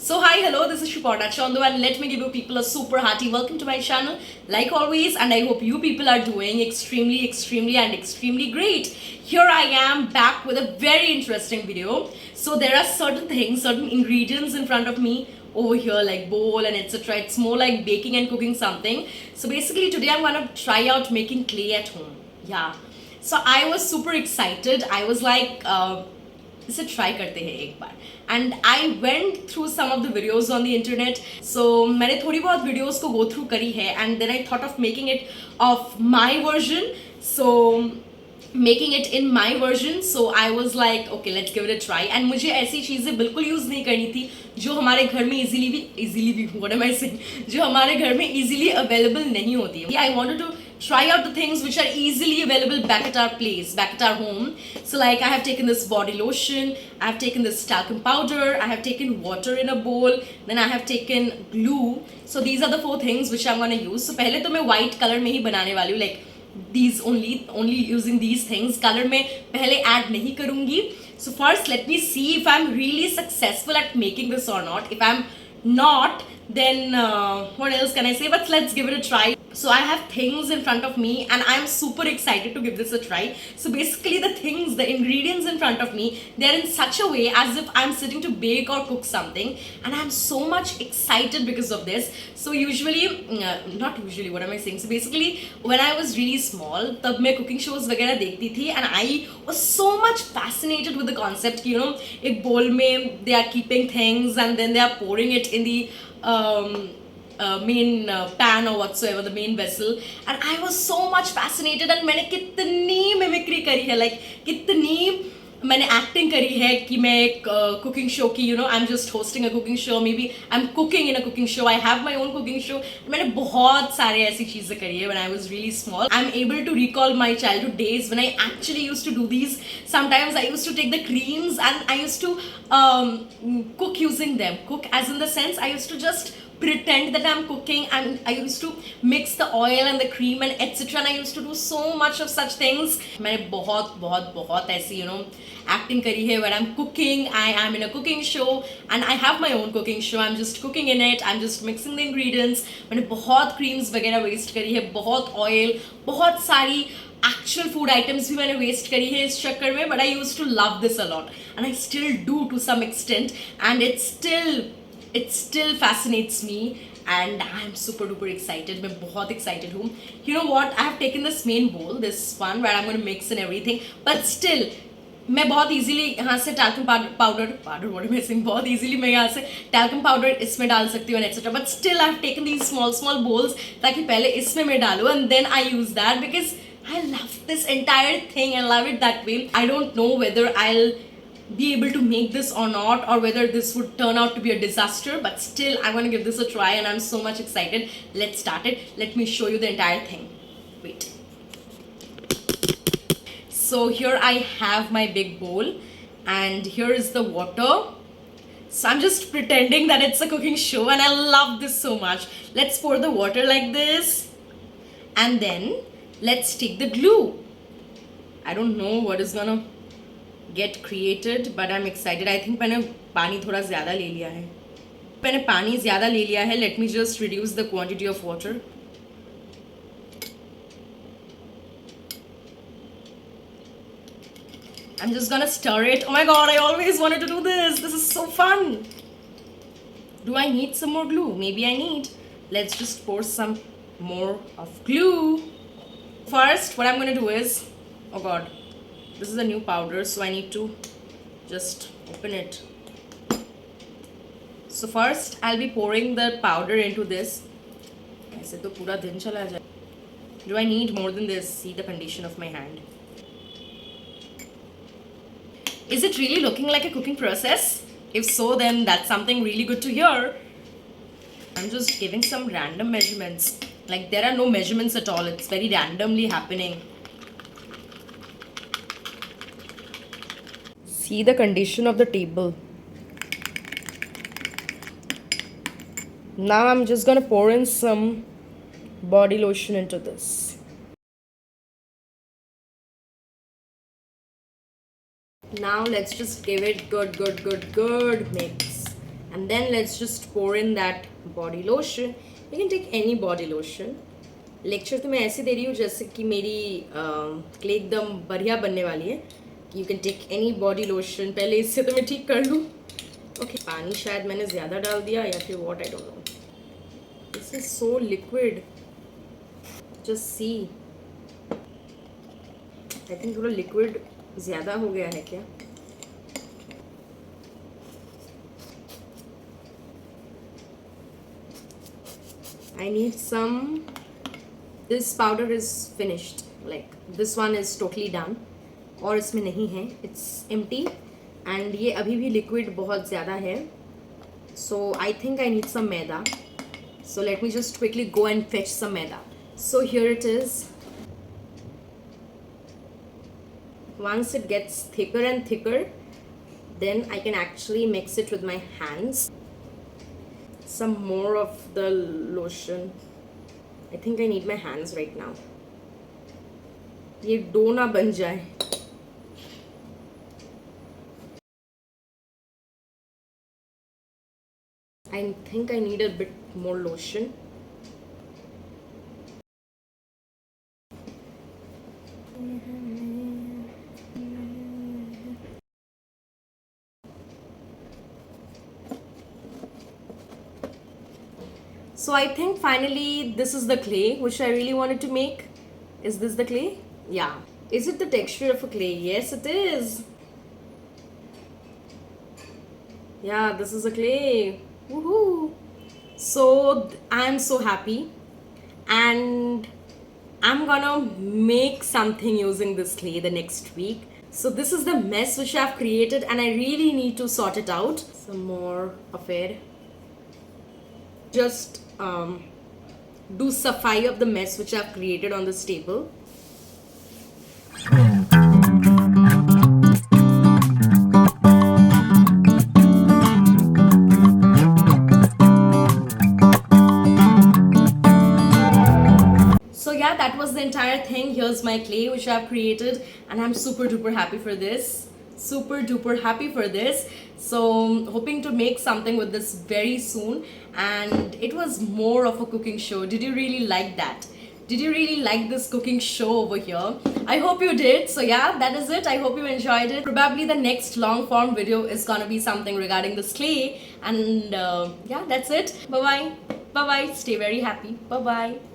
So hi, hello, this is Shuparna Chandu and let me give you people a super hearty welcome to my channel like always, and I hope you people are doing extremely great. Here I am back with a very interesting video. So there are certain things, certain ingredients in front of me over here like bowl and etc. It's more like baking and cooking something. So basically today I'm gonna try out making clay at home. Yeah. So I was super excited. I was like इसे try करते हैं एक बार. And I went through some of the videos on the internet. So मैंने थोड़ी बहुत videos को go through करी है and then I thought of making it of my version. So making it in my version. So I was like okay let's give it a try. And मुझे ऐसी चीज़ें बिल्कुल यूज़ नहीं करनी थी जो हमारे घर में इजीली भी व्हाट एम आई सेइंग, जो हमारे घर में इजीली अवेलेबल नहीं होती है. I wanted to try out the things which are easily available back at our place, back at our home. So like I have taken this body lotion, I have taken this talcum powder, I have taken water in a bowl, then I have taken glue. So these are the four things which I'm going to use. So पहले तो मैं white color में ही बनाने वाली हूँ, like these only using these things. Color में पहले add नहीं करूँगी. So first let me see if I'm really successful at making this or not. If I'm not, then what else can I say, but let's give it a try. So I have things in front of me and I'm super excited to give this a try. So basically the ingredients in front of me, they're in such a way as if I'm sitting to bake or cook something, and I'm so much excited because of this. So not usually, what am I saying? So basically when I was really small, तब मैं cooking shows वगैरह देखती थी and I was so much fascinated with the concept कि एक bowl में they are keeping things and then they are pouring it in the main pan or whatsoever, the main vessel, and I was so much fascinated. And मैंने कितनी mimicry करी है, like कितनी मैंने acting करी है कि मैं एक कुकिंग शो की I am just hosting a cooking show, maybe I am cooking in a cooking show, I have my own cooking show. मैंने बहुत सारे ऐसी चीज़ें करी है when I was really small. I'm able to recall my childhood days when I actually used to do these. Sometimes I used to take the creams and I used to cook using them. Cook as in the sense I used to just pretend that I'm cooking, and I used to mix the oil and the cream and etc. And I used to do so much of such things. मैंने बहुत ऐसी acting करी है where I'm cooking. I am in a cooking show and I have my own cooking show. I'm just cooking in it. I'm just mixing the ingredients. मैंने बहुत creams वगैरह waste करी है, बहुत oil, बहुत सारी actual food items भी मैंने waste करी है इस चक्कर में. But I used to love this a lot and I still do to some extent, and it still fascinates me and I'm super duper excited. मैं बहुत excited हूँ. You know what? I have taken this main bowl, this one where I'm going to mix and everything, but still मैं बहुत easily यहाँ से talcum powder what am I saying, बहुत easily मैं यहाँ से talcum powder इसमें डाल सकती हूँ etc. But still I have taken these small bowls ताकि पहले इसमें मैं डालूँ and then I use that because I love this entire thing and love it that way. I don't know whether I'll be able to make this or not, or whether this would turn out to be a disaster, but still I'm going to give this a try and I'm so much excited. Let's start it. Let me show you the entire thing. Wait. So here I have my big bowl and here is the water. So I'm just pretending that it's a cooking show and I love this so much. Let's pour the water like this and then let's take the glue. I don't know what is gonna get created, but I'm excited. I think मैंने पानी थोड़ा ज़्यादा ले लिया है. मैंने पानी ज़्यादा ले लिया है. Let me just reduce the quantity of water. I'm just gonna stir it. Oh my god, I always wanted to do this. This is so fun. Do I need some more glue? Maybe I need. Let's just pour some more of glue. First, what I'm gonna do is, oh god, this is a new powder, so I need to just open it. So first I'll be pouring the powder into this. ऐसे तो पूरा दिन चला जाए. Do I need more than this? See the condition of my hand. Is it really looking like a cooking process? If so, then that's something really good to hear. I'm just giving some random measurements. Like there are no measurements at all. It's very randomly happening. See the condition of the table. Now I'm just gonna pour in some body lotion into this. Now let's just give it good mix. and then let's just pour in that body lotion. You can take any body lotion. Lecture तो मैं ऐसे दे रही हूँ जैसे कि मेरी clay एकदम बढ़िया बनने वाली है. You can take any body lotion. पहले इससे तो मैं ठीक कर लूँ. ओके, पानी शायद मैंने ज़्यादा डाल दिया या फिर what, I don't know. This is so liquid. Just see, I think थोड़ा लिक्विड ज़्यादा हो गया है क्या. I need some. This powder is finished. Like this one is totally done. और इसमें नहीं है. It's empty. And ये अभी भी liquid बहुत ज़्यादा है. So I think I need some maida. So let me just quickly go and fetch some maida. So here it is. Once it gets thicker and thicker, then I can actually mix it with my hands. Some more of the lotion. I think I need my hands right now. ये dough ना बन जाए. I think I need a bit more lotion. So I think finally this is the clay which I really wanted to make. Is this the clay? Yeah. Is it the texture of a clay? Yes, it is. Yeah, this is a clay. Woohoo! So I'm so happy, and I'm gonna make something using this clay the next week. So this is the mess which I've created, and I really need to sort it out. Some more of it. Just do safai of the mess which I've created on this table. So yeah, that was the entire thing. Here's my clay which I've created, and I'm super duper happy for this. Super duper happy for this. So hoping to make something with this very soon. And it was more of a cooking show. Did you really like that? Did you really like this cooking show over here? I hope you did. So yeah, that is it. I hope you enjoyed it. Probably the next long form video is gonna be something regarding this clay. And yeah, that's it. Bye bye. Bye bye. Stay very happy. Bye bye.